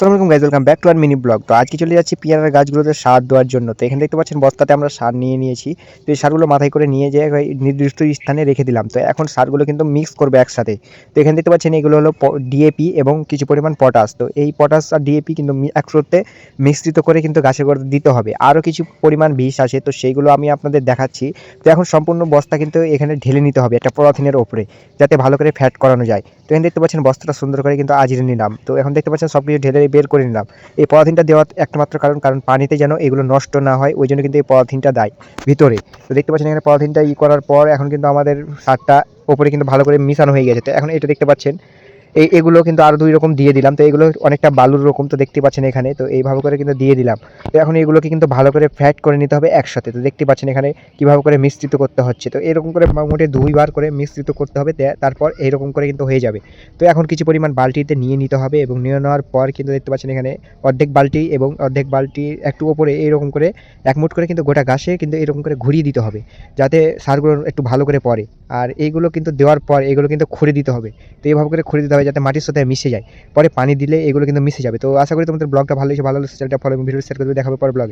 আসসালামু আলাইকুম guys, welcome back to our mini vlog. তো আজকে চলে যাচ্ছি পেয়ারার গাছগুলোতে সার দেওয়ার জন্য। তো এখানে দেখতে পাচ্ছেন বস্তাতে আমরা সার নিয়ে নিয়েছি। তো এই সারগুলো মাথায় করে নিয়ে যেয়ে নির্দিষ্ট স্থানে রেখে দিলাম। তো এখন সারগুলো কিন্তু মিক্স করবে একসাথে। তো এখানে দেখতে পাচ্ছেন এগুলো হলো ডিএপি এবং কিছু পরিমাণ পটাশ। তো এই পটাশ আর ডিএপি কিন্তু একসাথে মিশ্রিত করে কিন্তু গাছের গোড়াতে দিতে হবে। আরও কিছু পরিমাণ বিষ আছে, তো সেইগুলো আমি আপনাদের দেখাচ্ছি। তো এখন সম্পূর্ণ বস্তা কিন্তু এখানে ঢেলে নিতে হবে একটা পলিথিনের ওপরে, যাতে ভালো করে ফ্যাট করানো যায়। তো এখানে দেখতে পাচ্ছেন বস্তাটা সুন্দর করে কিন্তু আজরে নিলাম। তো এখন দেখতে পাচ্ছেন সব কিছু ঢেলে বের করে নিলাম। এই পলিথিনটা দেওয়ার একমাত্র কারণ পানিতে যেন এগুলো নষ্ট না হয়, ওই জন্য কিন্তু এই পলিথিনটা দেয় ভিতরে। তো দেখতে পাচ্ছেন এখানে পলিথিনটা করার পর এখন কিন্তু আমাদের সারটা ওপরে কিন্তু ভালো করে মিশানো হয়ে গেছে। তো এখন এটা দেখতে পাচ্ছেন এগুলো কিন্তু আরও 2 রকম দিয়ে দিলাম। তো এগুলো অনেকটা বালুর রকম, তো দেখতে পাচ্ছেন এখানে। তো এইভাবে করে কিন্তু দিয়ে দিলাম। তো এখন এগুলোকে কিন্তু ভালো করে ফ্যাট করে নিতে হবে একসাথে। তো দেখতে পাচ্ছেন এখানে কীভাবে করে মিশ্রিত করতে হচ্ছে। তো এরকম করে মোটামুটি 2 বার করে মিশ্রিত করতে হবে, তারপর এইরকম করে কিন্তু হয়ে যাবে। তো এখন কিছু পরিমাণ বালতিতে নিয়ে নিতে হবে এবং নিয়ে নেওয়ার পর কিন্তু দেখতে পাচ্ছেন এখানে অর্ধেক বালতি এবং অর্ধেক বালতি একটু ওপরে এইরকম করে এক মুঠ করে কিন্তু গোটা ঘাসে কিন্তু এরকম করে ঘুরিয়ে দিতে হবে, যাতে সারগুলো একটু ভালো করে পড়ে। আর এইগুলো কিন্তু দেওয়ার পর এগুলো কিন্তু খুঁড়ে দিতে হবে। তো এইভাবে করে খুঁড়ে দিতে হবে যাতে মাটির সাথে মিশে যায়। পরে পানি দিলে এগুলো কিন্তু মিশে যাবে। তো আশা করি তোমাদের ব্লগটা ভালো লেগেছে। ভালো লাগলে চ্যানেলটা ফলো এবং ভিডিও শেয়ার করে দেখাবে পরে ব্লগে।